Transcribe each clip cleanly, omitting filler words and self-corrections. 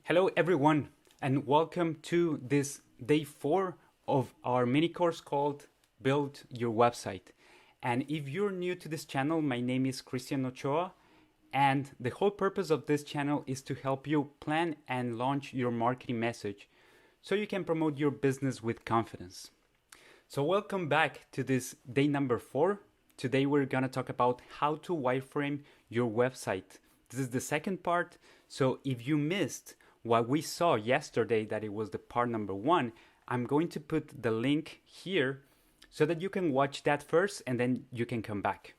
Hello everyone and welcome to this day 4 of our mini course called Build Your Website. And if you're new to this channel, my name is Cristian Ochoa and the whole purpose of this channel is to help you plan and launch your marketing message so you can promote your business with confidence. So welcome back to this day number 4. Today we're going to talk about how to wireframe your website. This is the second part, so if you missed what we saw yesterday, that it was the part number 1, I'm going to put the link here so that you can watch that first and then you can come back.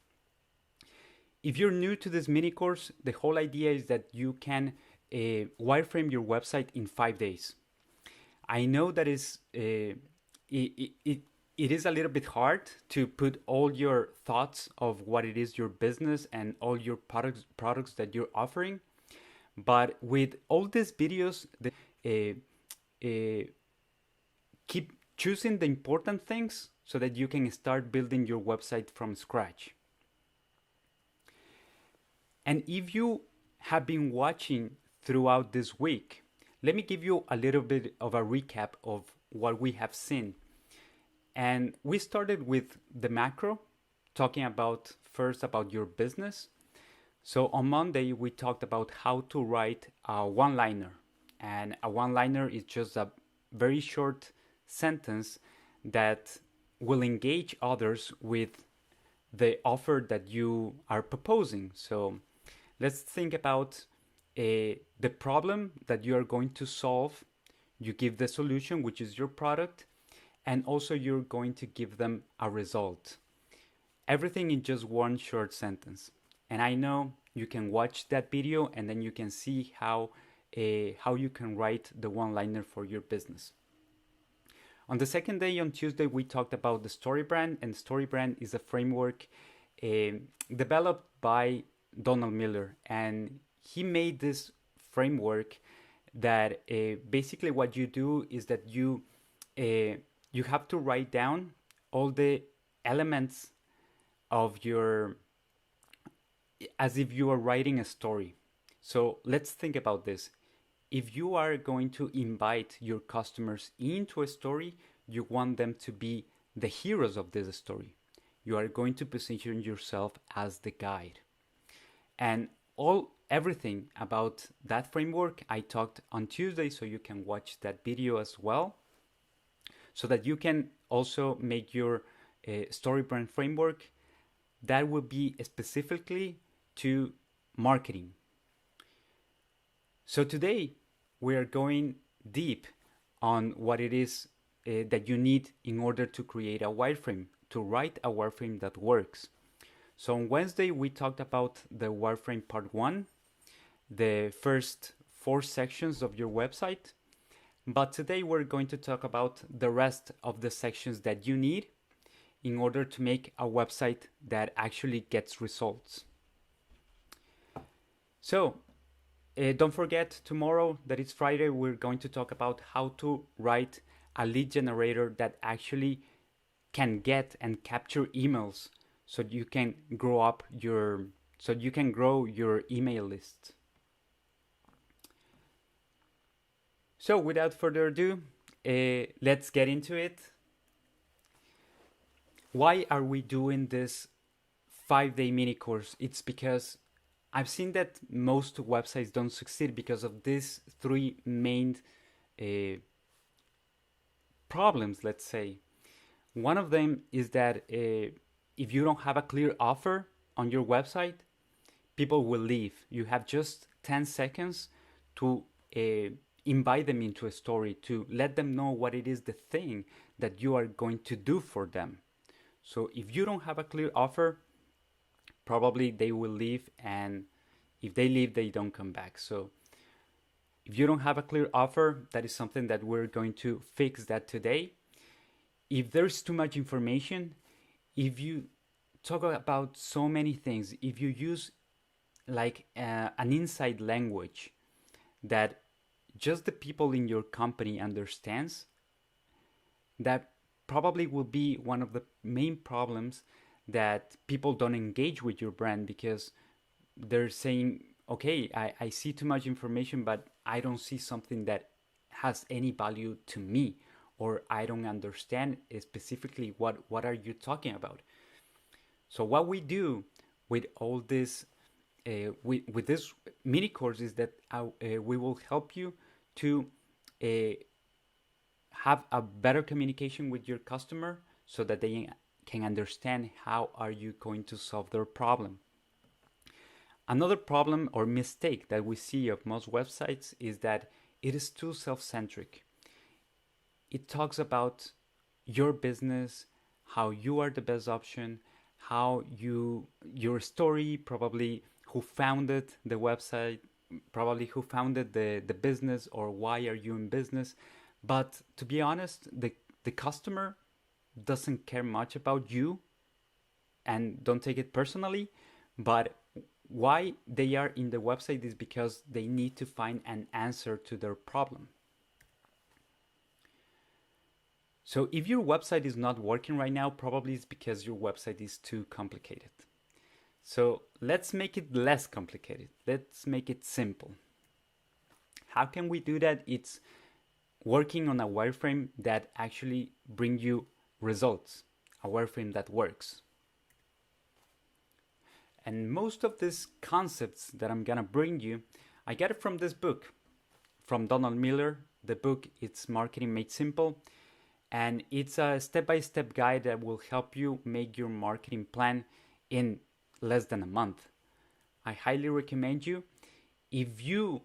If you're new to this mini course, the whole idea is that you can wireframe your website in 5 days. I know that it is a little bit hard to put all your thoughts of what it is your business and all your products that you're offering. But with all these videos, keep choosing the important things so that you can start building your website from scratch. And if you have been watching throughout this week, let me give you a little bit of a recap of what we have seen. And we started with the macro, talking about first about your business. So on Monday, we talked about how to write a one-liner. And a one-liner is just a very short sentence that will engage others with the offer that you are proposing. So let's think about the problem that you are going to solve. You give the solution, which is your product, and also you're going to give them a result. Everything in just one short sentence. And I know you can watch that video and then you can see how you can write the one-liner for your business. On the second day, on Tuesday, we talked about the StoryBrand, and StoryBrand is a framework developed by Donald Miller, and he made this framework that basically what you do is that you have to write down all the elements of your, as if you are writing a story. So let's think about this. If you are going to invite your customers into a story, you want them to be the heroes of this story. You are going to position yourself as the guide. And everything about that framework I talked on Tuesday, so you can watch that video as well, so that you can also make your StoryBrand framework that will be specifically to marketing. So today we are going deep on what it is that you need in order to create a wireframe, to write a wireframe that works. So on Wednesday we talked about the wireframe part 1, the first 4 sections of your website. But today we're going to talk about the rest of the sections that you need in order to make a website that actually gets results. So don't forget, tomorrow, that it's Friday, we're going to talk about how to write a lead generator that actually can get and capture emails so you can grow your email list. So without further ado, let's get into it. Why are we doing this 5-day mini course? It's because I've seen that most websites don't succeed because of these 3 main problems, let's say. One of them is that if you don't have a clear offer on your website, people will leave. You have just 10 seconds to invite them into a story, to let them know what it is the thing that you are going to do for them. So if you don't have a clear offer, probably they will leave, and if they leave, they don't come back. So if you don't have a clear offer, that is something that we're going to fix that today. If there's too much information, if you talk about so many things, if you use like an inside language that just the people in your company understands, that probably will be one of the main problems, that people don't engage with your brand because they're saying, okay, I see too much information, but I don't see something that has any value to me, or I don't understand specifically what are you talking about. So what we do with all this, with this mini course is that we will help you to uh, have a better communication with your customer so that they can understand how are you going to solve their problem. Another problem or mistake that we see of most websites is that it is too self-centric. It talks about your business, how you are the best option, how your story, probably who founded the website, probably who founded the business, or why are you in business. But to be honest, the customer doesn't care much about you, and don't take it personally, but why they are in the website is because they need to find an answer to their problem. So if your website is not working right now, probably it's because your website is too complicated. So let's make it less complicated. Let's make it simple. How can we do that? It's working on a wireframe that actually bring you results, a wireframe that works. And most of these concepts that I'm gonna bring you, I got it from this book, from Donald Miller. The book, it's Marketing Made Simple. And it's a step-by-step guide that will help you make your marketing plan in less than a month. I highly recommend you. If you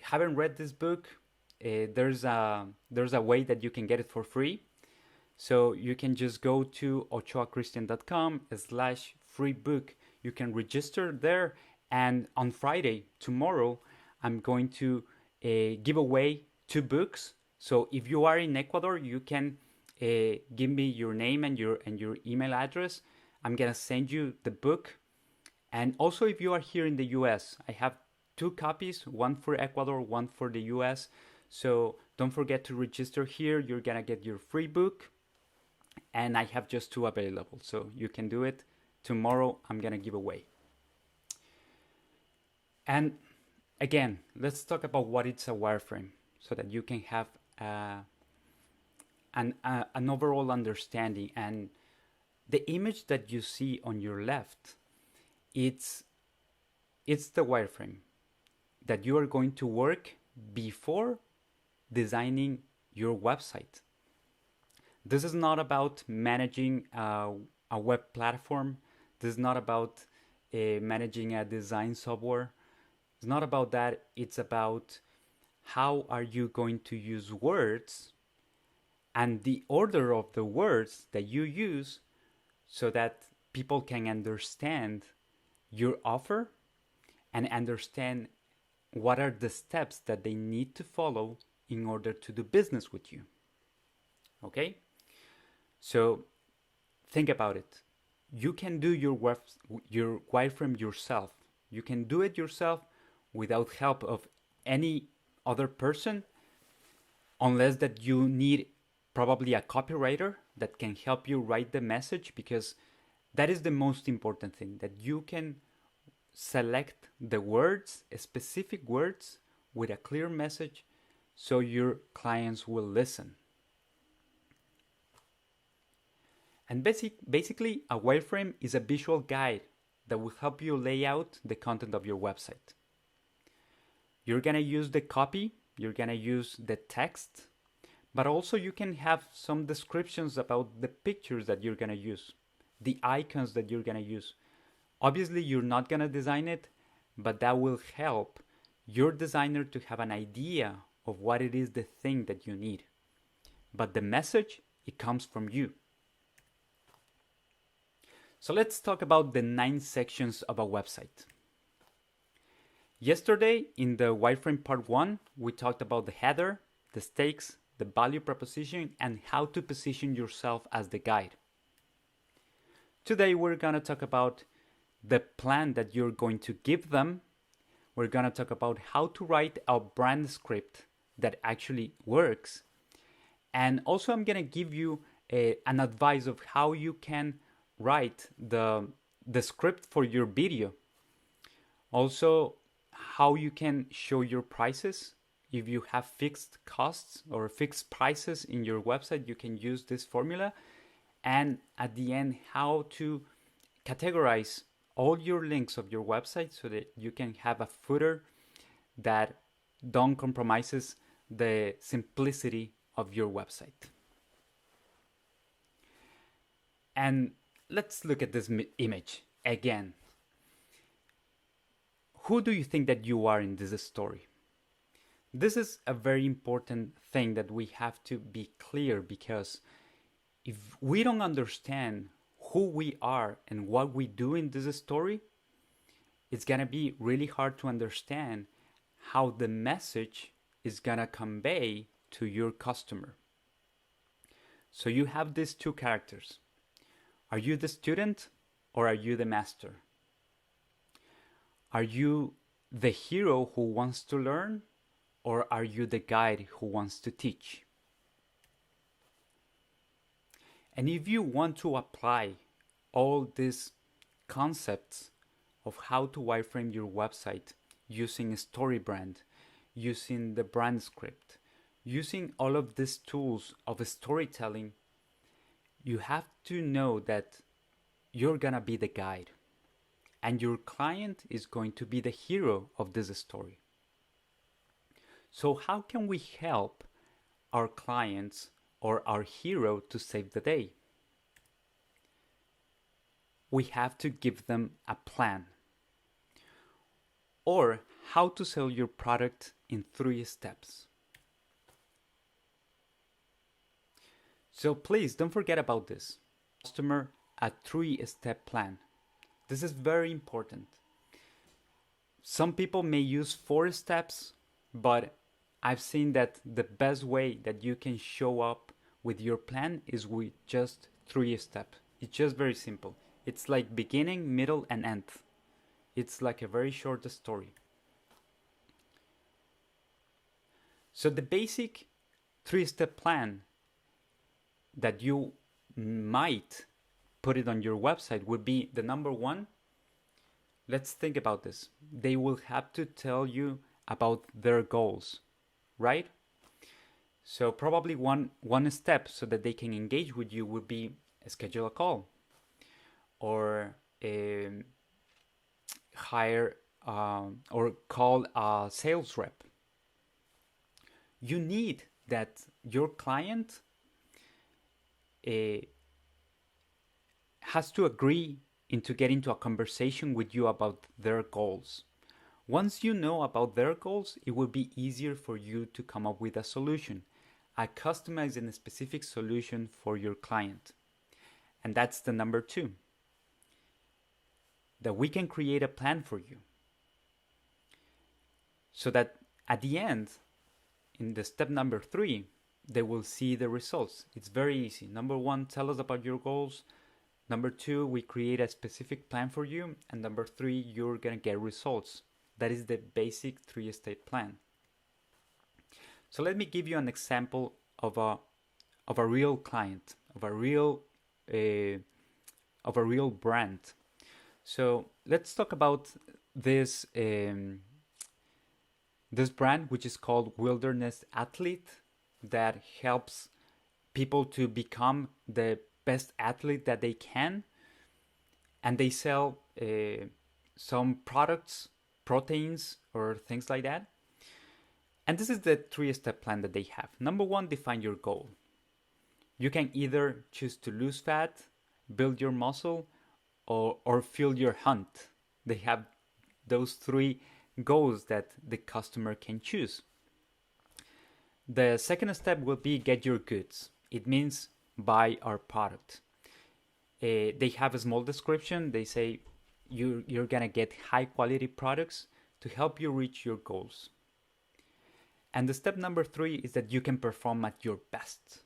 haven't read this book, there's a way that you can get it for free. So you can just go to ochoachristian.com/free book. You can register there, and on Friday, tomorrow, I'm going to give away 2 books. So if you are in Ecuador, you can give me your name and your email address. I'm gonna send you the book. And also, if you are here in the US, I have 2 copies, one for Ecuador, one for the US. So don't forget to register here. You're gonna get your free book, and I have just 2 available, so you can do it. Tomorrow I'm gonna give away. And again, let's talk about what it's a wireframe so that you can have an overall understanding. And the image that you see on your left, it's the wireframe that you are going to work before designing your website. This is not about managing a web platform. This is not about managing a design software. It's not about that. It's about how are you going to use words and the order of the words that you use so that people can understand your offer and understand what are the steps that they need to follow in order to do business with you. Okay? So think about it. You can do your wireframe yourself. You can do it yourself without help of any other person, unless that you need probably a copywriter that can help you write the message, because that is the most important thing, that you can select the words, specific words with a clear message, so your clients will listen. And basically, a wireframe is a visual guide that will help you lay out the content of your website. You're gonna use the copy, you're gonna use the text, but also you can have some descriptions about the pictures that you're gonna use, the icons that you're gonna use. Obviously, you're not gonna design it, but that will help your designer to have an idea of what it is the thing that you need. But the message, it comes from you. So let's talk about the 9 sections of a website. Yesterday, in the wireframe part 1, we talked about the header, the stakes, the value proposition, and how to position yourself as the guide. Today, we're going to talk about the plan that you're going to give them. We're going to talk about how to write a brand script that actually works. And also, I'm going to give you an advice of how you can write the script for your video. Also, how you can show your prices. If you have fixed costs or fixed prices in your website, you can use this formula. And at the end, how to categorize all your links of your website so that you can have a footer that don't compromises the simplicity of your website. And let's look at this image again. Who do you think that you are in this story? This is a very important thing that we have to be clear, because if we don't understand who we are and what we do in this story, it's gonna be really hard to understand how the message is gonna convey to your customer. So you have these two characters. Are you the student or are you the master? Are you the hero who wants to learn, or are you the guide who wants to teach? And if you want to apply all these concepts of how to wireframe your website using StoryBrand, using the brand script, using all of these tools of storytelling, you have to know that you're gonna be the guide and your client is going to be the hero of this story. So how can we help our clients or our hero to save the day? We have to give them a plan. Or how to sell your product in 3 steps. So please don't forget about this. Customer a 3-step plan. This is very important. Some people may use 4 steps, but I've seen that the best way that you can show up with your plan is with just 3 steps. It's just very simple. It's like beginning, middle, and end. It's like a very short story. So the basic 3-step plan that you might put it on your website would be the number 1. Let's think about this. They will have to tell you about their goals, right? So probably one step so that they can engage with you would be schedule a call, or hire or call a sales rep. You need that your client has to agree into get into a conversation with you about their goals. Once you know about their goals, it will be easier for you to come up with a solution, a customized and specific solution for your client. And that's the number 2, that we can create a plan for you, so that at the end, in the step number 3, they will see the results. It's very easy. Number 1, tell us about your goals. Number 2, we create a specific plan for you. And number 3, you're gonna get results. That is the basic 3-step plan. So let me give you an example of a real client, of a real brand. So let's talk about this this brand, which is called Wilderness Athlete, that helps people to become the best athlete that they can. And they sell some products, proteins, or things like that. And this is the 3-step plan that they have. Number 1, define your goal. You can either choose to lose fat, build your muscle, or fuel your hunt. They have those 3 goals that the customer can choose. The second step will be get your goods. It means buy our product. They have a small description. They say you're gonna get high quality products to help you reach your goals. And the step number 3 is that you can perform at your best.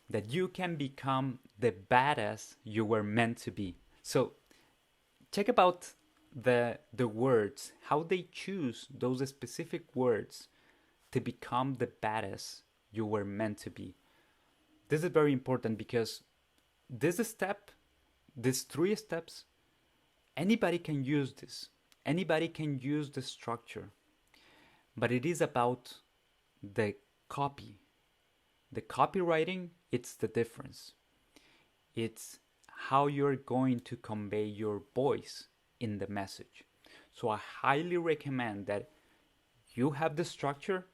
That you can become the badass you were meant to be. So check about the words, how they choose those specific words to become the badass you were meant to be. This is very important because this step, these 3 steps, anybody can use this. Anybody can use the structure, but it is about the copy. The copywriting, it's the difference. It's how you're going to convey your voice in the message. So I highly recommend that you have the structure.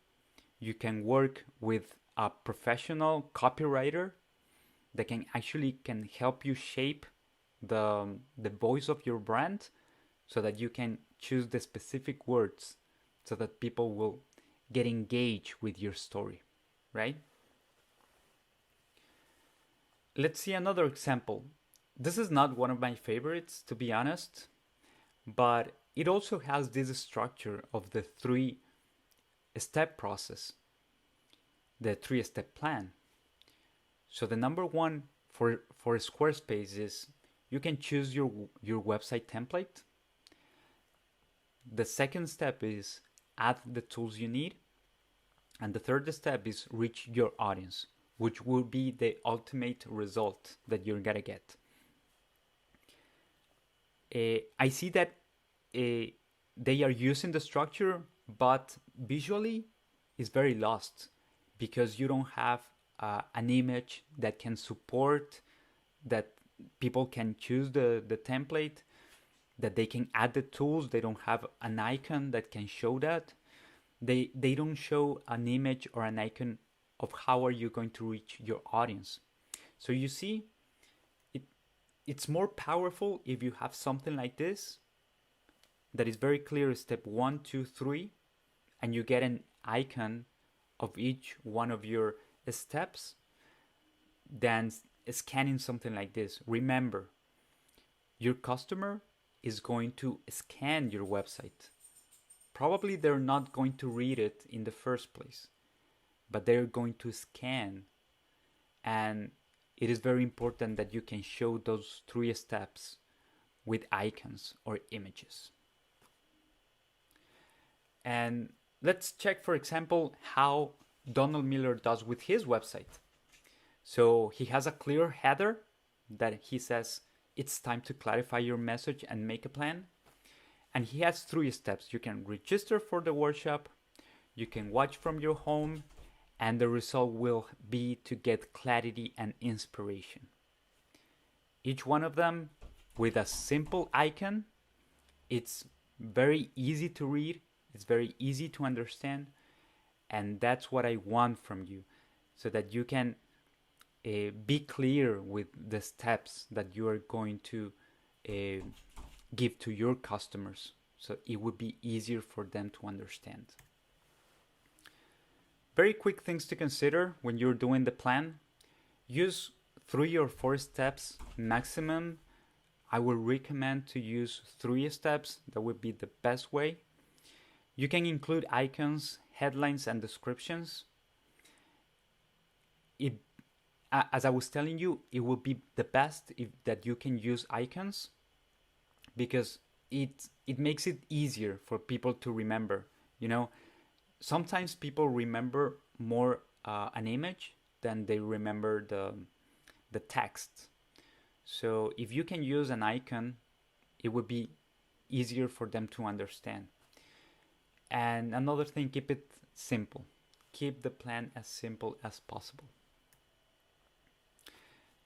You can work with a professional copywriter that can help you shape the voice of your brand, so that you can choose the specific words so that people will get engaged with your story, right? Let's see another example. This is not one of my favorites, to be honest, but it also has this structure of the 3-step process, the 3-step plan. So the number one for Squarespace is you can choose your website template. The second step is add the tools you need. And the third step is reach your audience, which will be the ultimate result that you're gonna get. I see that they are using the structure, but visually it's very lost because you don't have an image that can support that people can choose the template, that they can add the tools. They don't have an icon that can show that. They don't show an image or an icon of how are you going to reach your audience. So you see, it's more powerful if you have something like this that is very clear, step 1, 2, 3, and you get an icon of each one of your steps, than scanning something like this. Remember, your customer is going to scan your website. Probably they're not going to read it in the first place, but they're going to scan. And it is very important that you can show those 3 steps with icons or images. And let's check, for example, how Donald Miller does with his website. So he has a clear header that he says, it's time to clarify your message and make a plan. And he has 3 steps. You can register for the workshop, you can watch from your home, and the result will be to get clarity and inspiration. Each one of them with a simple icon. It's very easy to read, it's very easy to understand, and that's what I want from you, so that you can be clear with the steps that you are going to give to your customers, so it would be easier for them to understand. Very quick things to consider when you're doing the plan. Use 3 or 4 steps maximum. I would recommend to use 3 steps. That would be the best way. You can include icons, headlines, and descriptions. As I was telling you, it will be the best that you can use icons, because it makes it easier for people to remember. You know, sometimes people remember more an image than they remember the text. So if you can use an icon, it would be easier for them to understand. And another thing, keep it simple. Keep the plan as simple as possible.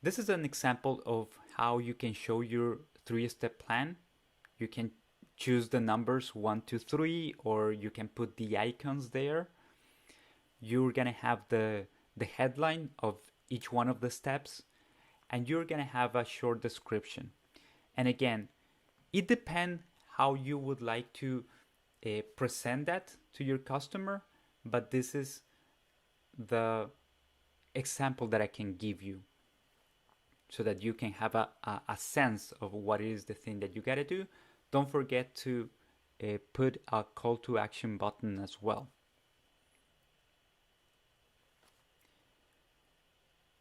This is an example of how you can show your 3-step plan. You can choose the numbers 1, 2, 3, or you can put the icons there. You're gonna have the headline of each one of the steps, and you're gonna have a short description. And again, it depends how you would like to present that to your customer, but this is the example that I can give you, so that you can have a sense of what is the thing that you gotta do. Don't forget to put a call to action button as well.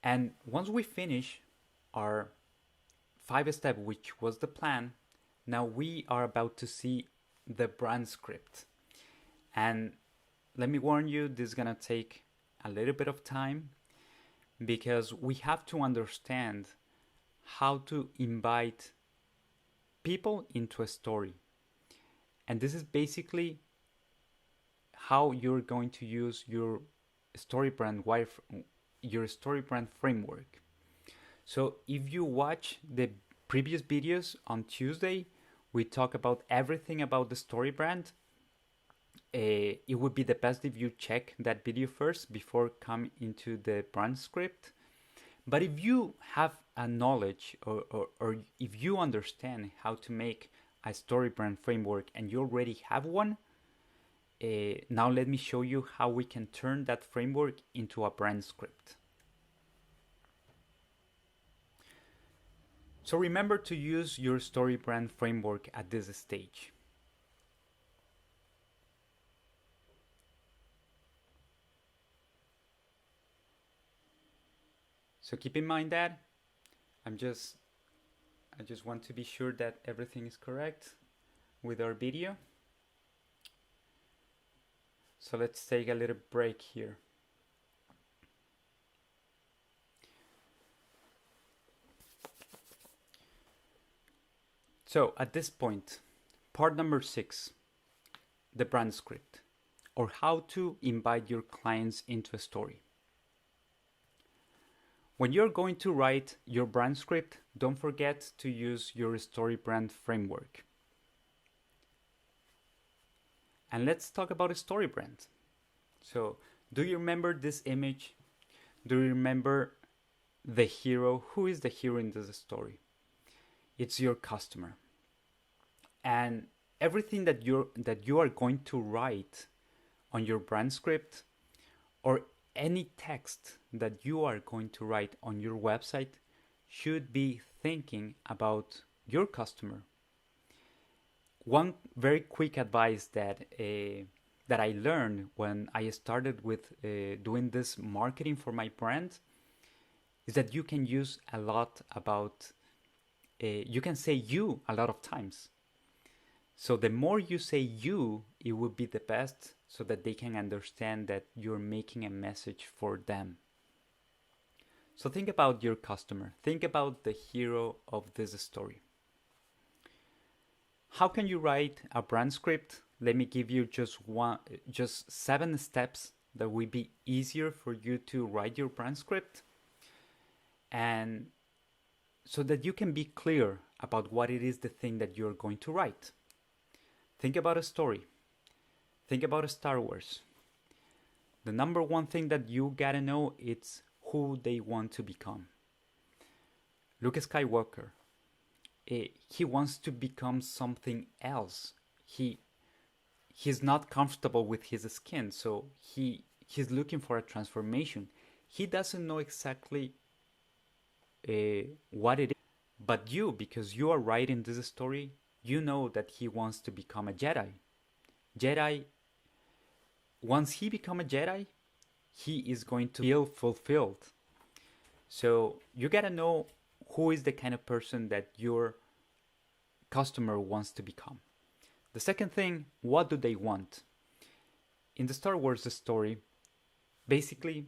And once we finish our 5-step, which was the plan, now we are about to see the brand script. And let me warn you, this is gonna take a little bit of time, because we have to understand how to invite people into a story. And this is basically how you're going to use your StoryBrand framework. So if you watch the previous videos on Tuesday, we talk about everything about the StoryBrand. It would be the best if you check that video first before coming into the brand script. But if you have a knowledge or if you understand how to make a StoryBrand framework and you already have one, now let me show you how we can turn that framework into a brand script. So remember to use your StoryBrand framework at this stage. So keep in mind that I just want to be sure that everything is correct with our video. So let's take a little break here. So at this point, part number 6, the brand script, or how to invite your clients into a story. When you're going to write your brand script, don't forget to use your StoryBrand framework. And let's talk about a StoryBrand. So, do you remember this image? Do you remember the hero? Who is the hero in this story? It's your customer. And everything that you are going to write on your brand script, or any text that you are going to write on your website, should be thinking about your customer. One very quick advice that I learned when I started with doing this marketing for my brand is that you can use a lot about, you can say you a lot of times. So the more you say you, it would be the best, so that they can understand that you're making a message for them. So think about your customer. Think about the hero of this story. How can you write a brand script? Let me give you just 7 steps that will be easier for you to write your brand script, and so that you can be clear about what it is the thing that you're going to write. Think about a story. Think about a Star Wars. The number one thing that you gotta know is who they want to become. Luke Skywalker. He wants to become something else. He's not comfortable with his skin, so he's looking for a transformation. He doesn't know exactly what it is, but you, because you are writing this story, you know that he wants to become a Jedi. Once he becomes a Jedi, he is going to feel fulfilled. So you gotta know who is the kind of person that your customer wants to become. The second thing, what do they want? In the Star Wars story, basically,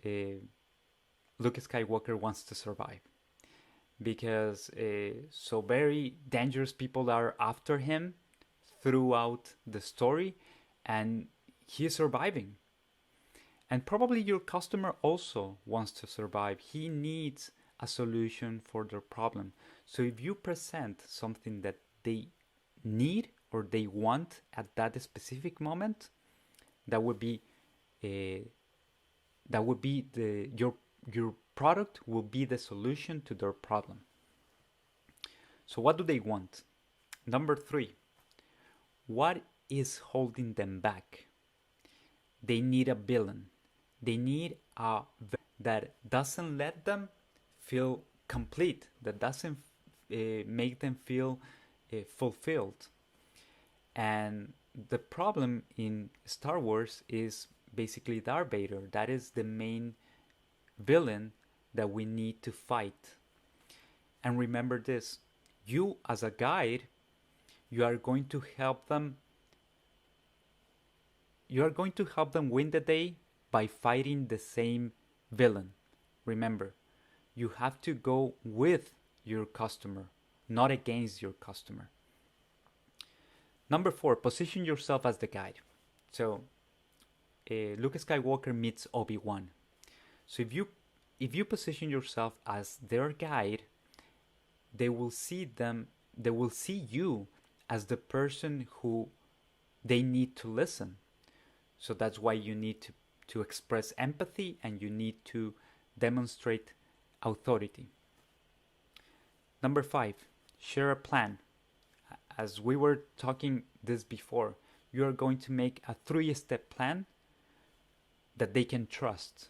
Luke Skywalker wants to survive, because so very dangerous people are after him throughout the story, and he is surviving. And probably your customer also wants to survive. He needs a solution for their problem. So if you present something that they need or they want at that specific moment, that would be your product will be the solution to their problem. So what do they want? Number 3, what is holding them back? They need a villain. They need a that doesn't let them feel complete, that doesn't make them feel fulfilled. And the problem in Star Wars is basically Darth Vader. That is the main villain that we need to fight. And remember this, you as a guide, you are going to help them win the day by fighting the same villain. Remember, you have to go with your customer, not against your customer. Number 4, position yourself as the guide. So Luke Skywalker meets Obi-Wan. So if you position yourself as their guide, they will see you as the person who they need to listen. So that's why you need to express empathy, and you need to demonstrate authority. Number 5, share a plan. As we were talking this before, you are going to make a 3-step plan that they can trust.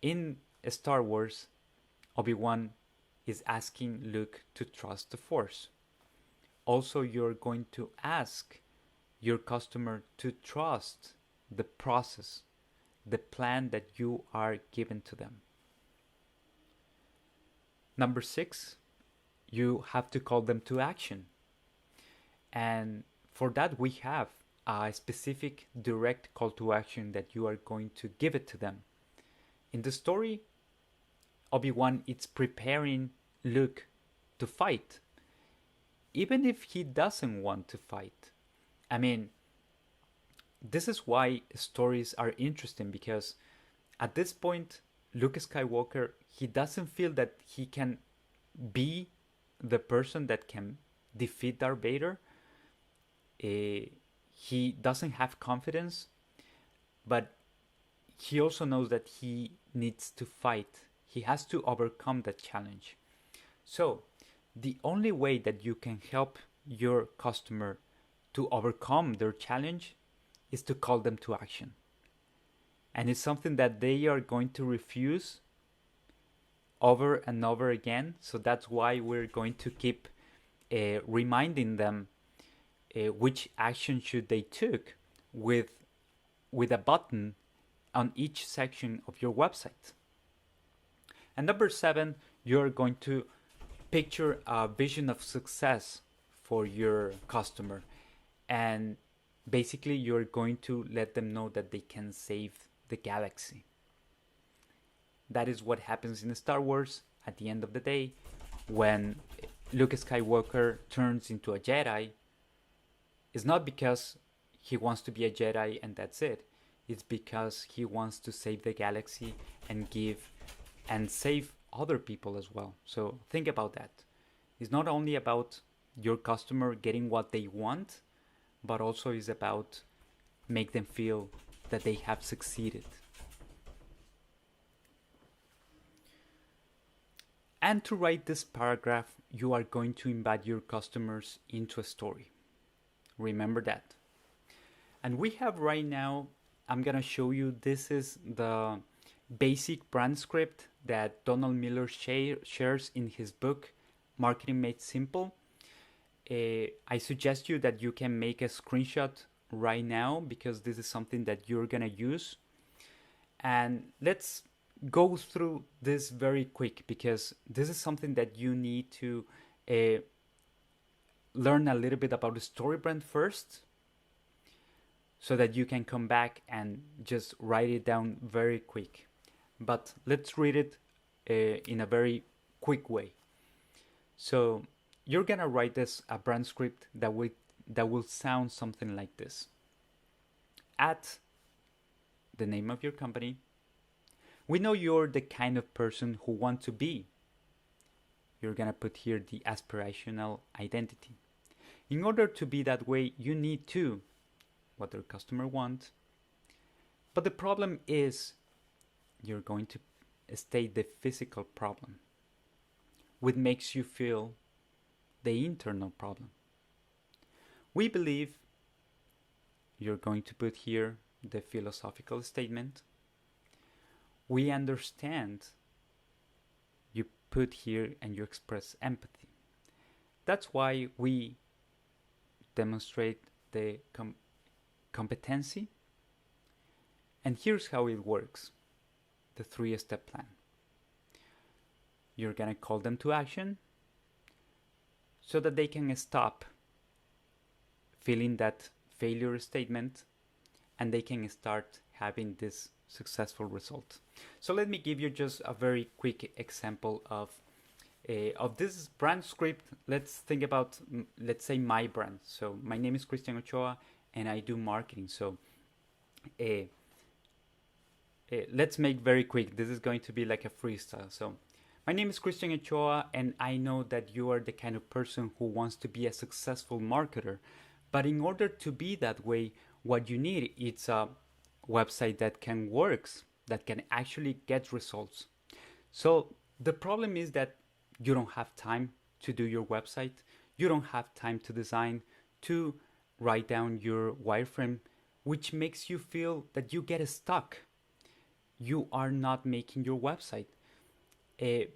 In Star Wars, Obi-Wan is asking Luke to trust the Force. Also, you're going to ask your customer to trust the process, the plan that you are given to them. Number 6, you have to call them to action. And for that, we have a specific direct call to action that you are going to give it to them. In the story, Obi-Wan is preparing Luke to fight, even if he doesn't want to fight. I mean, this is why stories are interesting, because at this point, Luke Skywalker, he doesn't feel that he can be the person that can defeat Darth Vader. He doesn't have confidence, but he also knows that he needs to fight. He has to overcome that challenge. So the only way that you can help your customer to overcome their challenge is to call them to action. And it's something that they are going to refuse over and over again. So that's why we're going to keep reminding them which action should they take with a button on each section of your website. And number 7, you're going to picture a vision of success for your customer. And basically, you're going to let them know that they can save the galaxy. That is what happens in Star Wars at the end of the day. When Luke Skywalker turns into a Jedi, it's not because he wants to be a Jedi and that's it. It's because he wants to save the galaxy and save other people as well. So think about that. It's not only about your customer getting what they want, but also is about make them feel that they have succeeded. And to write this paragraph, you are going to embed your customers into a story. Remember that. And we have right now, I'm going to show you, this is the basic brand script that Donald Miller shares in his book, Marketing Made Simple. I suggest you that you can make a screenshot right now, because this is something that you're going to use. And let's go through this very quick, because this is something that you need to learn a little bit about the story brand first, so that you can come back and just write it down very quick. But let's read it in a very quick way. So you're gonna write this a brand script that will sound something like this. At the name of your company, we know you're the kind of person who want to be. You're gonna put here the aspirational identity. In order to be that way, you need to what their customer wants. But the problem is, you're going to state the physical problem, which makes you feel the internal problem. We believe you're going to put here the philosophical statement. We understand, you put here and you express empathy. That's why we demonstrate the competency. And here's how it works, the 3-step plan. You're going to call them to action so that they can stop feeling that failure statement and they can start having this successful result. So let me give you just a very quick example of of this brand script, let's think about, let's say, my brand. So my name is Christian Ochoa and I do marketing. So let's make very quick. This is going to be like a freestyle. So my name is Christian Ochoa and I know that you are the kind of person who wants to be a successful marketer. But in order to be that way, what you need is a website that can works, that can actually get results. So the problem is that you don't have time to do your website. You don't have time to design, to write down your wireframe, which makes you feel that you get stuck. You are not making your website.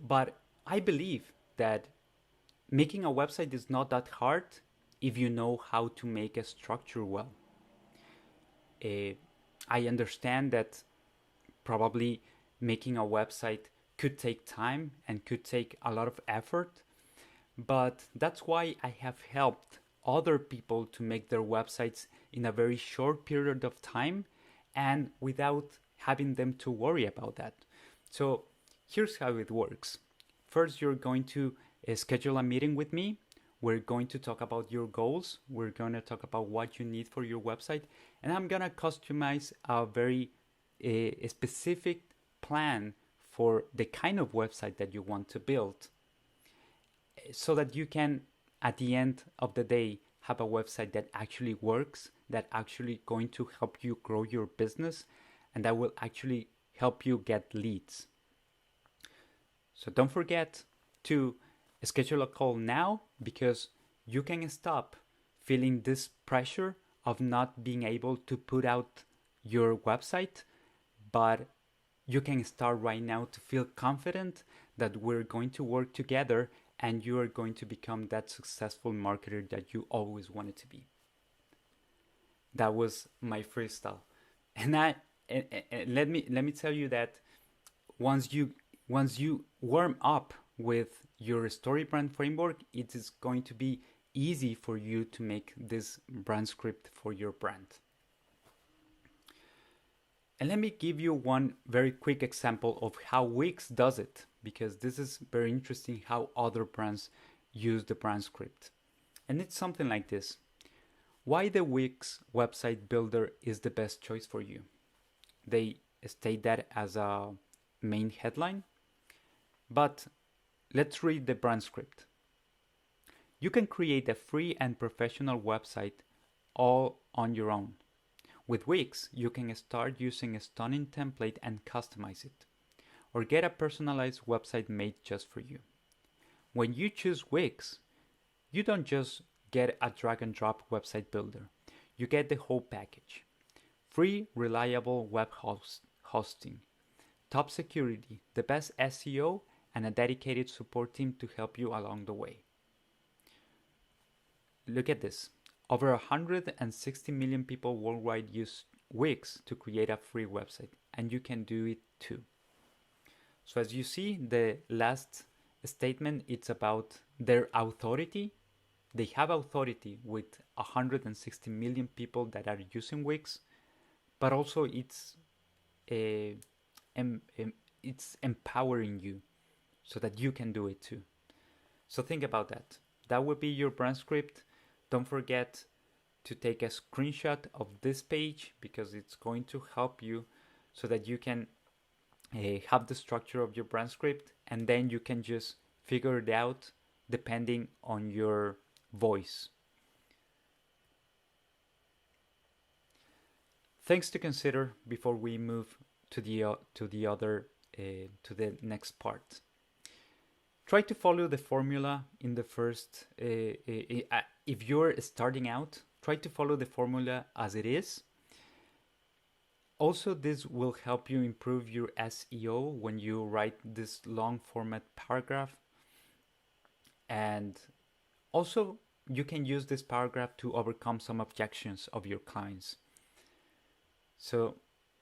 But I believe that making a website is not that hard if you know how to make a structure well. I understand that probably making a website could take time and could take a lot of effort, but that's why I have helped other people to make their websites in a very short period of time and without having them to worry about that. So here's how it works. First, you're going to schedule a meeting with me. We're going to talk about your goals. We're going to talk about what you need for your website. And I'm going to customize a very specific plan for the kind of website that you want to build, so that you can, at the end of the day, have a website that actually works, that actually going to help you grow your business, and that will actually help you get leads. So don't forget to schedule a call now, because you can stop feeling this pressure of not being able to put out your website, but you can start right now to feel confident that we're going to work together and you are going to become that successful marketer that you always wanted to be. That was my freestyle. And let me tell you that once you warm up with your story brand framework, it is going to be easy for you to make this brand script for your brand. And let me give you one very quick example of how Wix does it, because this is very interesting how other brands use the brand script. And it's something like this. Why the Wix website builder is the best choice for you. They state that as a main headline, but let's read the brand script. You can create a free and professional website all on your own. With Wix, you can start using a stunning template and customize it, or get a personalized website made just for you. When you choose Wix, you don't just get a drag and drop website builder. You get the whole package. Free, reliable web hosting, top security, the best SEO, and a dedicated support team to help you along the way. Look at this. Over 160 million people worldwide use Wix to create a free website, and you can do it too. So as you see, the last statement, it's about their authority. They have authority with 160 million people that are using Wix, but also it's empowering you so that you can do it too. So think about that. That would be your brand script. Don't forget to take a screenshot of this page, because it's going to help you so that you can have the structure of your brand script, and then you can just figure it out depending on your voice. Things to consider before we move to the next part. Try to follow the formula in the first. If you're starting out, try to follow the formula as it is. Also, this will help you improve your SEO when you write this long format paragraph. And also, you can use this paragraph to overcome some objections of your clients. So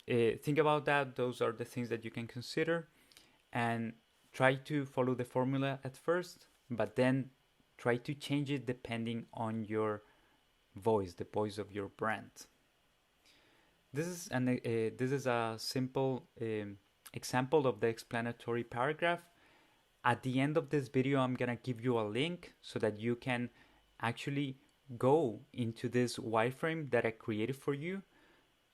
think about that. Those are the things that you can consider, and try to follow the formula at first, but then try to change it depending on your voice, the voice of your brand. This is a simple example of the explanatory paragraph. At the end of this video, I'm gonna give you a link so that you can actually go into this wireframe that I created for you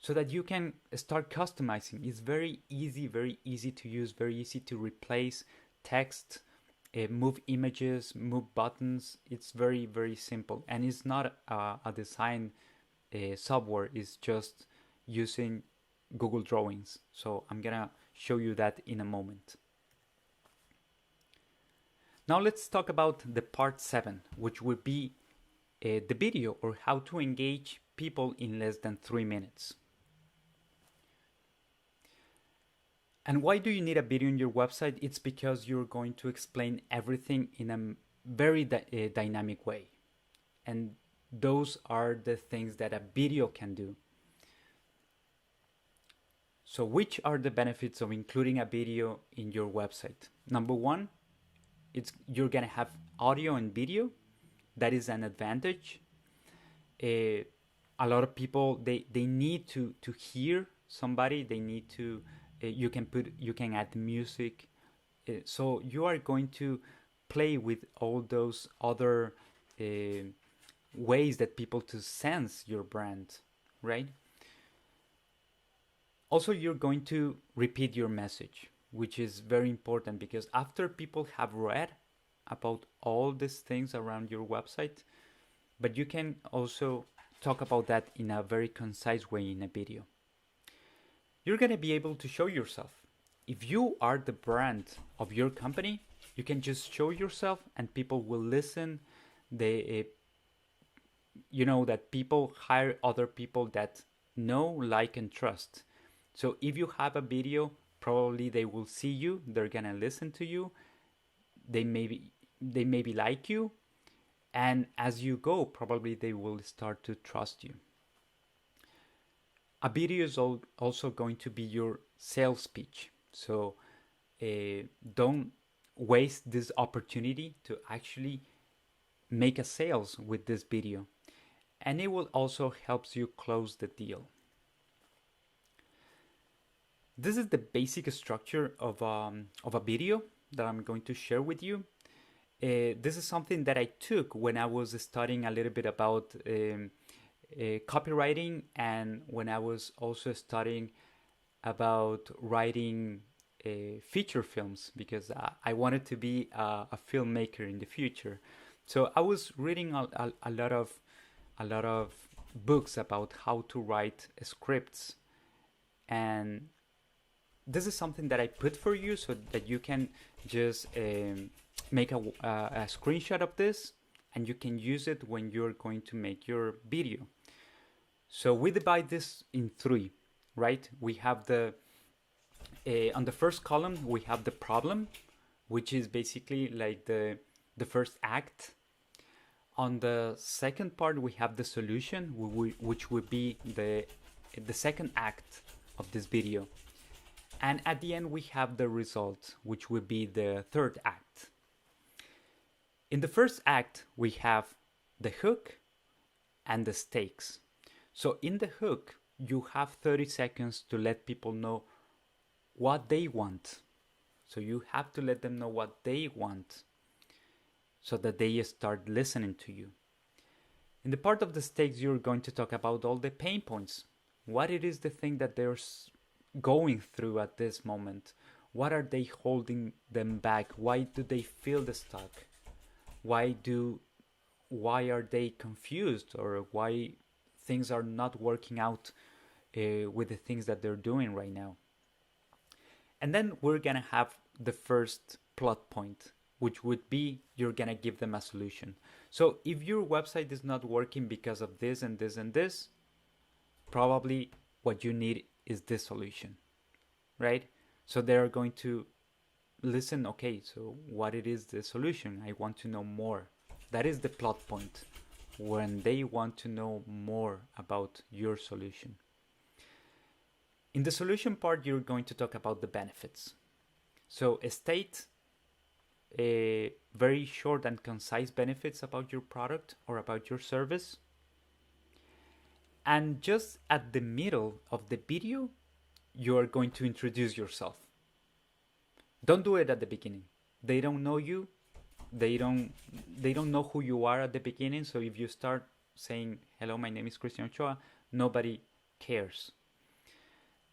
so that you can start customizing. It's very easy to use, very easy to replace text, move images, move buttons. It's very simple, and it's not a design software. It's just using Google Drawings. So I'm gonna show you that in a moment. Now let's talk about the part 7, which would be the video, or how to engage people in less than 3 minutes. And why do you need a video on your website? It's because you're going to explain everything in a very dynamic way. And those are the things that a video can do. So which are the benefits of including a video in your website? Number one, you're gonna have audio and video. That is an advantage. A lot of people, they need to hear somebody. They need to, you can add music. So you are going to play with all those other ways that people to sense your brand, right? Also, you're going to repeat your message, which is very important, because after people have read about all these things around your website, but you can also talk about that in a very concise way in a video. You're going to be able to show yourself. If you are the brand of your company, you can just show yourself and people will listen. You know that people hire other people that know, like, and trust. So if you have a video, probably they will see you, they're gonna listen to you, they maybe like you, and as you go, probably they will start to trust you. A video is also going to be your sales pitch. So don't waste this opportunity to actually make a sales with this video. And it will also help you close the deal. This is the basic structure of a video that I'm going to share with you. This is something that I took when I was studying a little bit about copywriting, and when I was also studying about writing feature films, because I wanted to be a filmmaker in the future. So I was reading a lot of books about how to write scripts, and this is something that I put for you so that you can just make a screenshot of this, and you can use it when you're going to make your video. So we divide this in 3, right? We have on the first column, we have the problem, which is basically like the first act. On the second part, we have the solution, which would be the second act of this video. And at the end, we have the result, which would be the third act. In the first act, we have the hook and the stakes. So in the hook, you have 30 seconds to let people know what they want. So you have to let them know what they want so that they start listening to you. In the part of the stakes, you're going to talk about all the pain points. What it is the thing that they're going through at this moment. What are they holding them back? Why do they feel stuck? Why are they confused, or why things are not working out with the things that they're doing right now? And then we're gonna have the first plot point, which would be you're gonna give them a solution. So if your website is not working because of this and this and this, probably what you need is this solution, right? So they're going to listen, okay, so what it is the solution? I want to know more. That is the plot point, when they want to know more about your solution. In the solution part, you're going to talk about the benefits. So state a very short and concise benefits about your product or about your service. And just at the middle of the video, you are going to introduce yourself. Don't do it at the beginning. They don't know you. They don't know who you are at the beginning. So if you start saying, hello, my name is Christian Ochoa, nobody cares.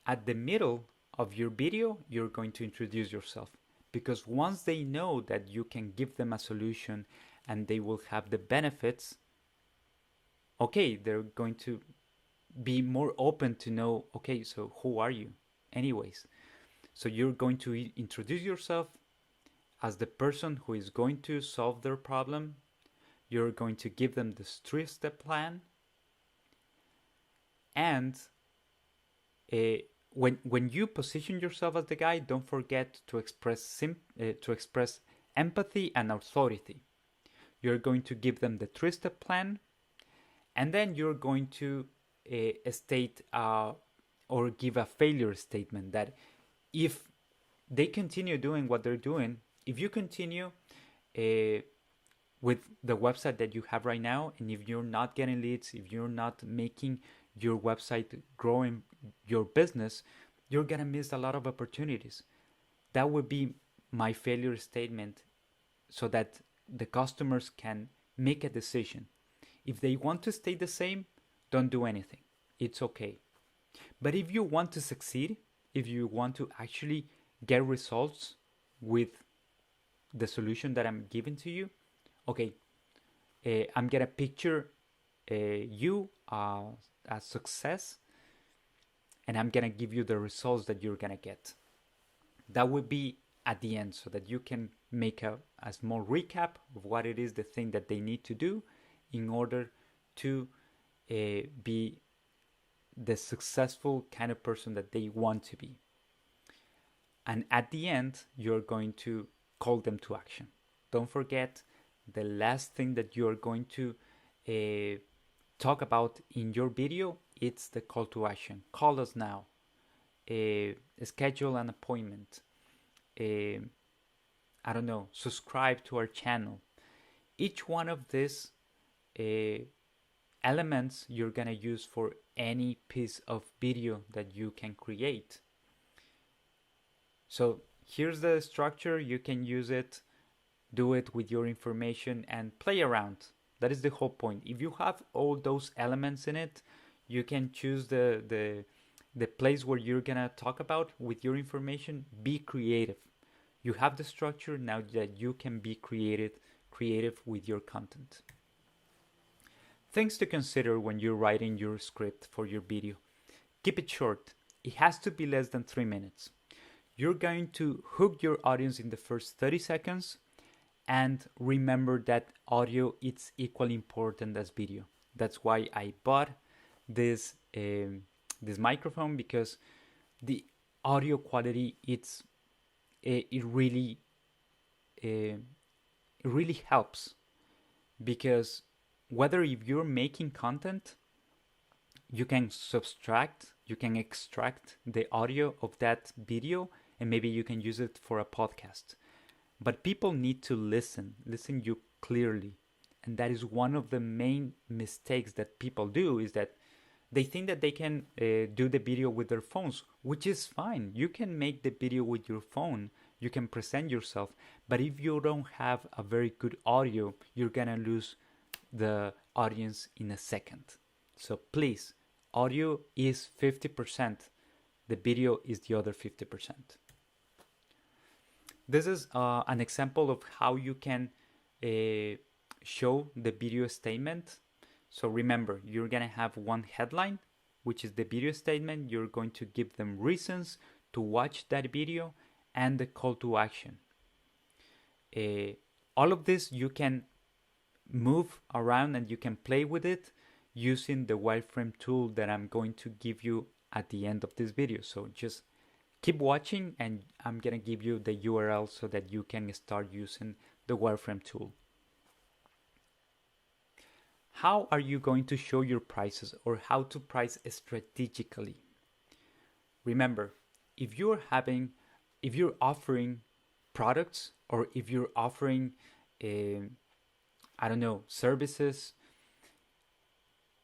At the middle of your video, you're going to introduce yourself, because once they know that you can give them a solution and they will have the benefits, okay, they're going to be more open to know, okay, so who are you anyways? So you're going to introduce yourself as the person who is going to solve their problem. You're going to give them the 3-step plan. And when you position yourself as the guy, don't forget to express empathy and authority. You're going to give them the 3-step plan, and then you're going to state or give a failure statement that if they continue doing what they're doing, if you continue with the website that you have right now, and if you're not getting leads, if you're not making your website growing your business, you're gonna miss a lot of opportunities. That would be my failure statement, so that the customers can make a decision. If they want to stay the same, don't do anything. It's okay. But if you want to succeed, if you want to actually get results with the solution that I'm giving to you, okay, I'm gonna picture you as success, and I'm gonna give you the results that you're gonna get. That would be at the end, so that you can make a small recap of what it is, the thing that they need to do in order to be the successful kind of person that they want to be. And at the end, you're going to call them to action. Don't forget, the last thing that you're going to talk about in your video, it's the call to action. Call us now. Schedule an appointment. I don't know, subscribe to our channel. Each one of these elements you're gonna use for any piece of video that you can create. So here's the structure. You can use it, do it with your information, and play around. That is the whole point. If you have all those elements in it, you can choose the place where you're gonna talk about with your information. Be creative. You have the structure now that you can be creative with your content. Things to consider when you're writing your script for your video. Keep it short. It has to be less than 3 minutes. You're going to hook your audience in the first 30 seconds, and remember that audio is equally important as video. That's why I bought this microphone, because the audio quality it really helps, because whether if you're making content, you can extract the audio of that video, and maybe you can use it for a podcast. But people need to listen you clearly. And that is one of the main mistakes that people do, is that they think that they can do the video with their phones, which is fine. You can make the video with your phone. You can present yourself. But if you don't have a very good audio, you're gonna lose the audience in a second. So please, audio is 50%. The video is the other 50%. This is an example of how you can show the video statement. So remember, you're gonna have one headline, which is the video statement. You're going to give them reasons to watch that video and the call to action. All of this you can move around and you can play with it using the Wireframe tool that I'm going to give you at the end of this video. So just keep watching, and I'm gonna give you the URL so that you can start using the Wireframe tool. How are you going to show your prices, or how to price strategically? Remember, if you're offering products, or if you're offering services,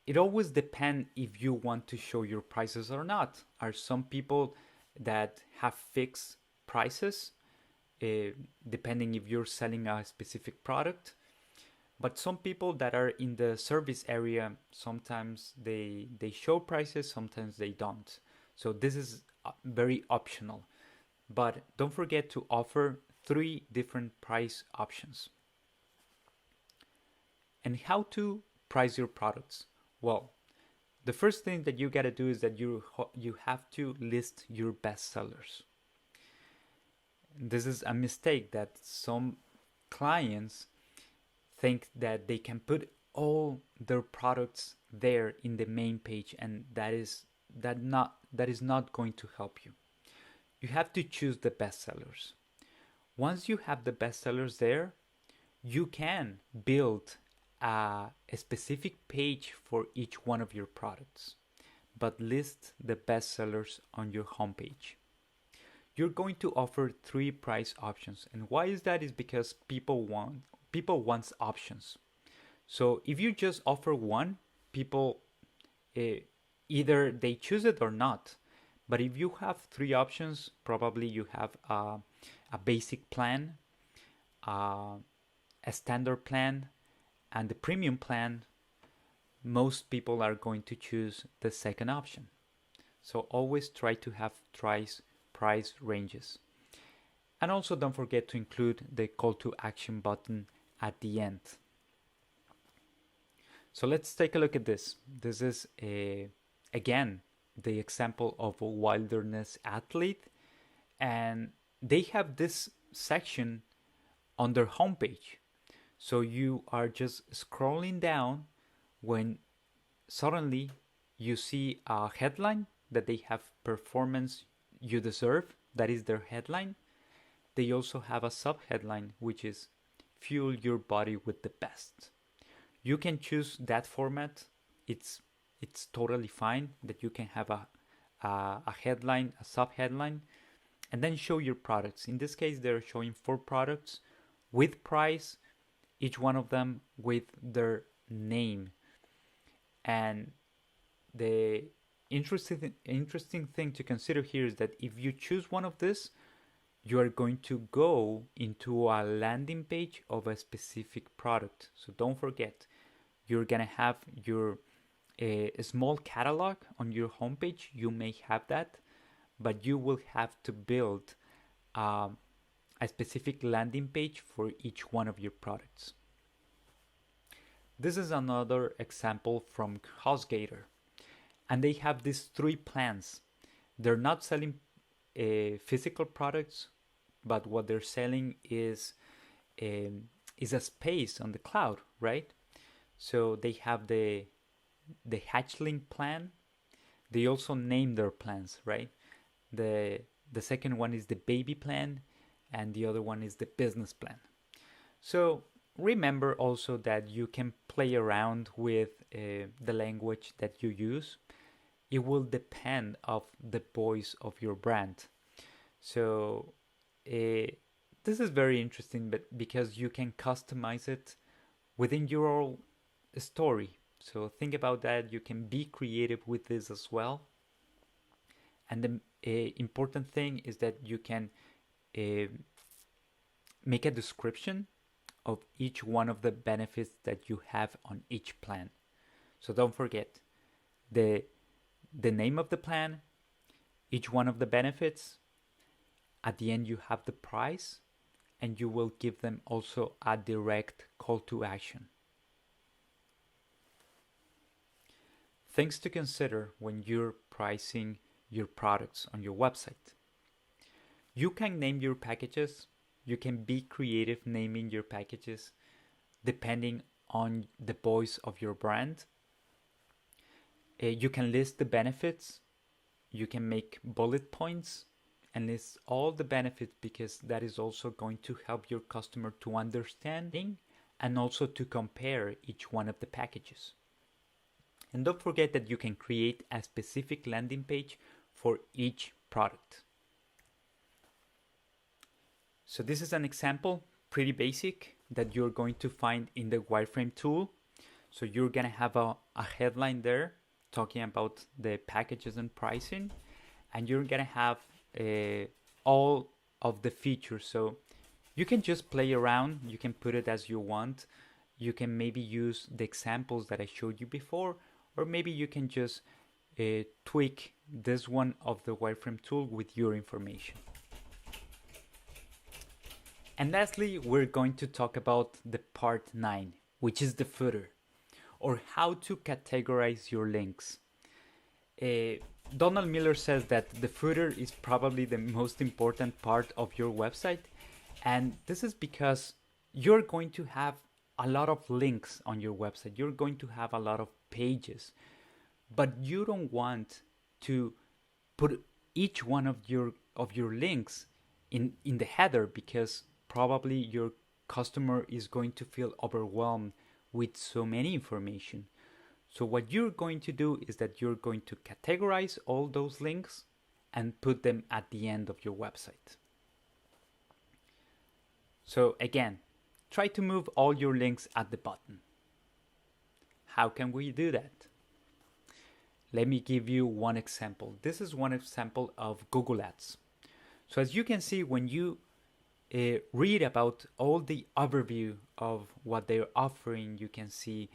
it always depends if you want to show your prices or not. Are some people that have fixed prices, depending if you're selling a specific product. But some people that are in the service area, sometimes they show prices, sometimes they don't. So this is very optional. But don't forget to offer 3 different price options. And how to price your products? Well, the first thing that you got to do is that you have to list your best sellers. This is a mistake that some clients think that they can put all their products there in the main page, and that is not going to help you. You have to choose the best sellers. Once you have the best sellers there, you can build a specific page for each one of your products, but list the best sellers on your homepage. You're going to offer 3 price options, and why is that? Is because people want options. So if you just offer one, people either they choose it or not. But if you have 3 options, probably you have a basic plan, a standard plan, and the premium plan. Most people are going to choose the second option. So always try to have price ranges. And also don't forget to include the call to action button at the end. So let's take a look at this. This is again the example of a wilderness athlete, and they have this section on their homepage. So you are just scrolling down when suddenly you see a headline that they have performance you deserve. That is their headline. They also have a subheadline, which is fuel your body with the best. You can choose that format. It's totally fine that you can have a headline, a subheadline, and then show your products. In this case, they're showing 4 products with price, each one of them with their name. And the interesting thing to consider here is that if you choose one of this, you are going to go into a landing page of a specific product. So don't forget, you're gonna have your a small catalog on your homepage. You may have that, but you will have to build a specific landing page for each one of your products. This is another example from HostGator, and they have these 3 plans. They're not selling physical products, but what they're selling is a space on the cloud, right? So they have the hatchling plan. They also name their plans, right? The second one is the baby plan, and the other one is the business plan. So remember also that you can play around with the language that you use. It will depend of the voice of your brand. So this is very interesting, but because you can customize it within your story. So think about that. You can be creative with this as well. And the important thing is that you can make a description of each one of the benefits that you have on each plan. So don't forget the name of the plan, each one of the benefits. At the end you have the price, and you will give them also a direct call to action. Things to consider when you're pricing your products on your website. You can name your packages. You can be creative naming your packages depending on the voice of your brand. You can list the benefits. You can make bullet points and list all the benefits, because that is also going to help your customer to understand and also to compare each one of the packages. And don't forget that you can create a specific landing page for each product. So this is an example, pretty basic, that you're going to find in the Wireframe tool. So you're going to have a headline there talking about the packages and pricing, and you're going to have all of the feature. So you can just play around, you can put it as you want. You can maybe use the examples that I showed you before, or maybe you can just tweak this one of the Wireframe tool with your information. And lastly, we're going to talk about the part 9, which is the footer, or how to categorize your links. Donald Miller says that the footer is probably the most important part of your website, and this is because you're going to have a lot of links on your website. You're going to have a lot of pages, but you don't want to put each one of your links in the header, because probably your customer is going to feel overwhelmed with so many information. So what you're going to do is that you're going to categorize all those links and put them at the end of your website. So again, try to move all your links at the bottom. How can we do that? Let me give you one example. This is one example of Google Ads. So as you can see, when you read about all the overview of what they're offering, you can see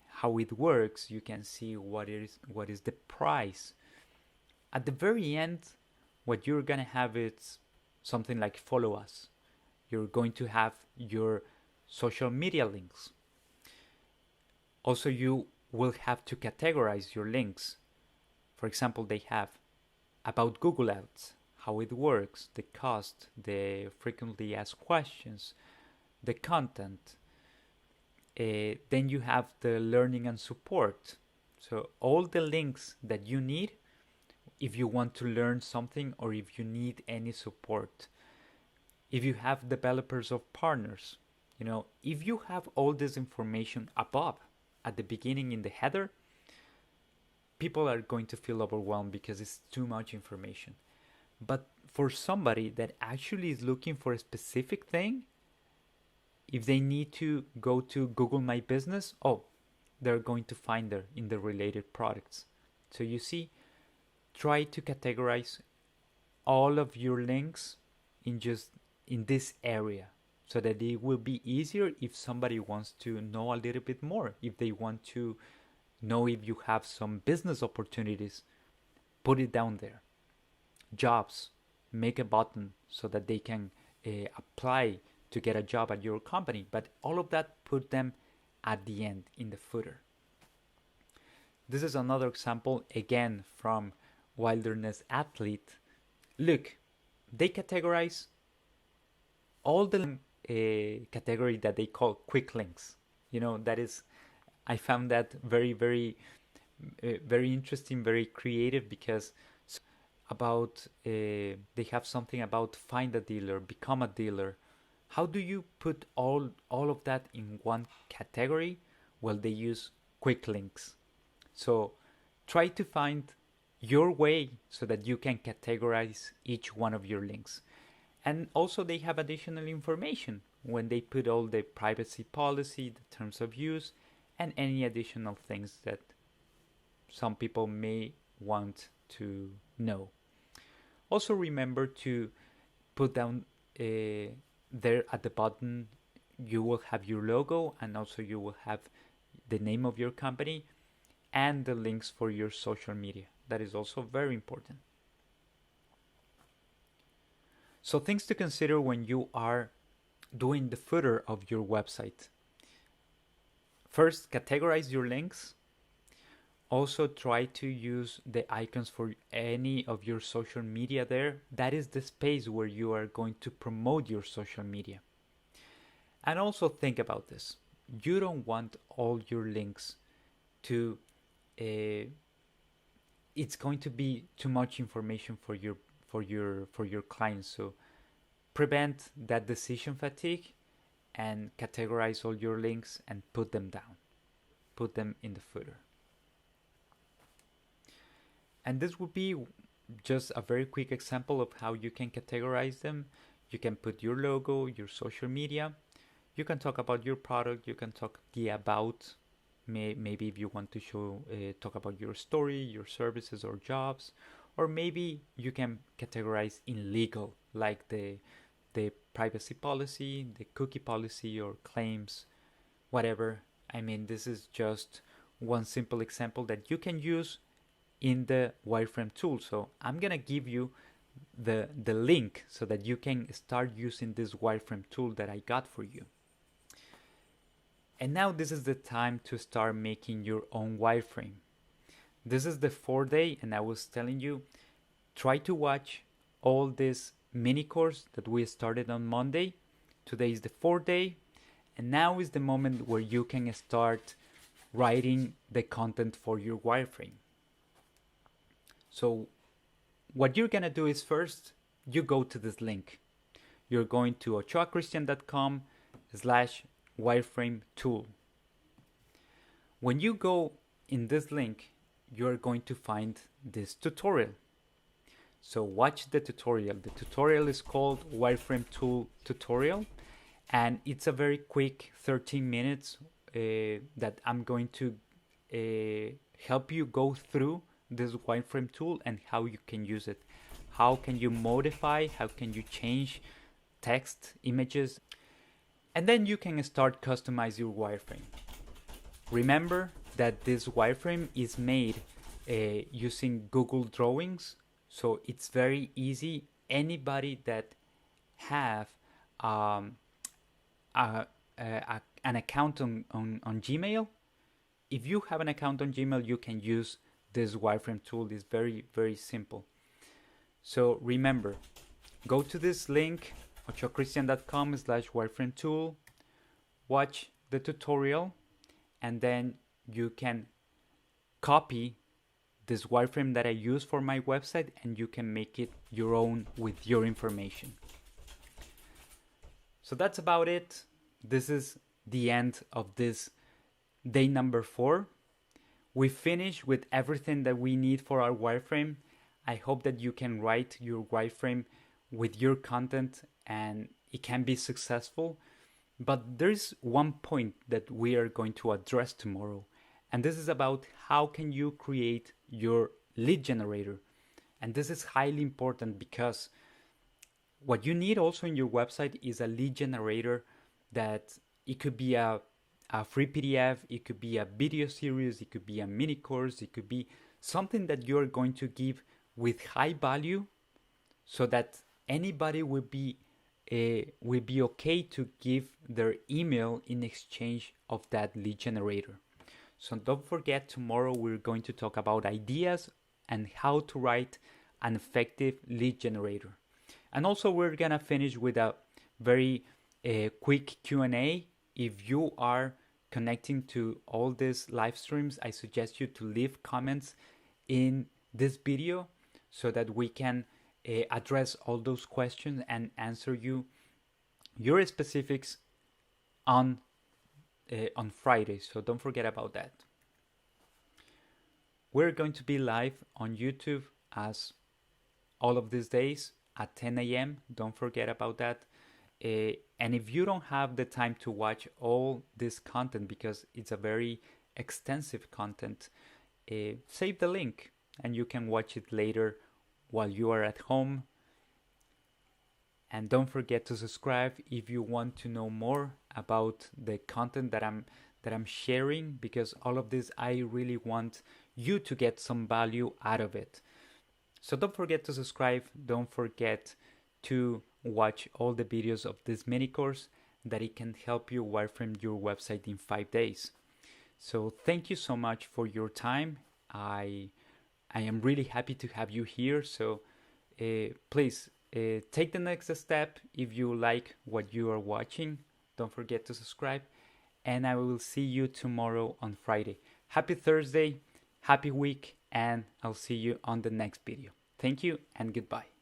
how it works, you can see what is the price. At the very end, what you're gonna have is something like follow us. You're going to have your social media links. Also, you will have to categorize your links. For example, they have about Google Ads, how it works, the cost, the frequently asked questions, the content. Then you have the learning and support. So all the links that you need if you want to learn something or if you need any support. If you have developers or partners, if you have all this information above at the beginning in the header, people are going to feel overwhelmed because it's too much information. But for somebody that actually is looking for a specific thing, if they need to go to Google My Business, they're going to find there in the related products. So you see, try to categorize all of your links in this area, so that it will be easier if somebody wants to know a little bit more. If they want to know if you have some business opportunities, put it down there. Jobs, make a button so that they can apply to get a job at your company. But all of that, put them at the end in the footer. This is another example, again, from Wilderness Athlete. Look, they categorize all the category that they call quick links. That is, I found that very, very, very interesting, very creative, because about they have something about find a dealer, become a dealer. How do you put all of that in one category? Well, they use quick links. So try to find your way so that you can categorize each one of your links. And also they have additional information when they put all the privacy policy, the terms of use, and any additional things that some people may want to know. Also remember to put down there at the bottom, you will have your logo, and also you will have the name of your company and the links for your social media. That is also very important. So things to consider when you are doing the footer of your website. First, categorize your links. Also try to use the icons for any of your social media there. That is the space where you are going to promote your social media. And also think about this. You don't want all your links to it's going to be too much information for your clients. So prevent that decision fatigue and categorize all your links and put them down. Put them in the footer. And this would be just a very quick example of how you can categorize them. You can put your logo, your social media. You can talk about your product. You can talk the about. Maybe if you want to talk about your story, your services or jobs. Or maybe you can categorize in legal like the privacy policy, the cookie policy, or claims, whatever. I mean, this is just one simple example that you can use in the Wireframe tool. So I'm gonna give you the link so that you can start using this Wireframe tool that I got for you. And now this is the time to start making your own wireframe. This is the 4th day, and I was telling you, try to watch all this mini course that we started on Monday. Today is the 4th day, and now is the moment where you can start writing the content for your wireframe. So what you're gonna do is first, you go to this link. You're going to ochoachristian.com/wireframe tool. When you go in this link, you're going to find this tutorial. So watch the tutorial. The tutorial is called Wireframe Tool Tutorial, and it's a very quick 13 minutes that I'm going to help you go through this wireframe tool and how you can use it. How can you modify, how can you change text, images, and then you can start customize your wireframe. Remember that this wireframe is made using Google Drawings, so it's very easy. Anybody that have an account on Gmail, if you have an account on Gmail, you can use this wireframe tool. It's very, very simple. So remember, go to this link, ochoachristian.com/wireframe tool, watch the tutorial, and then you can copy this wireframe that I use for my website, and you can make it your own with your information. So that's about it. This is the end of this day number 4. We finished with everything that we need for our wireframe. I hope that you can write your wireframe with your content and it can be successful. But there's one point that we are going to address tomorrow, and this is about how can you create your lead generator. And this is highly important because what you need also in your website is a lead generator that it could be a free PDF, it could be a video series, it could be a mini course, it could be something that you're going to give with high value so that anybody will be okay to give their email in exchange of that lead generator. So don't forget, tomorrow we're going to talk about ideas and how to write an effective lead generator. And also we're gonna finish with a very quick Q&A. If you are connecting to all these live streams, I suggest you to leave comments in this video so that we can address all those questions and answer your specifics on Friday. So don't forget about that. We're going to be live on YouTube as all of these days at 10 a.m. Don't forget about that. And if you don't have the time to watch all this content because it's a very extensive content, save the link and you can watch it later while you are at home. And don't forget to subscribe if you want to know more about the content that I'm sharing, because all of this, I really want you to get some value out of it. So don't forget to subscribe. Don't forget to watch all the videos of this mini course that it can help you wireframe your website in 5 days. So thank you so much for your time. I am really happy to have you here. So please take the next step. If you like what you are watching, don't forget to subscribe, and I will see you tomorrow on Friday. Happy Thursday, happy week, and I'll see you on the next video. Thank you and goodbye.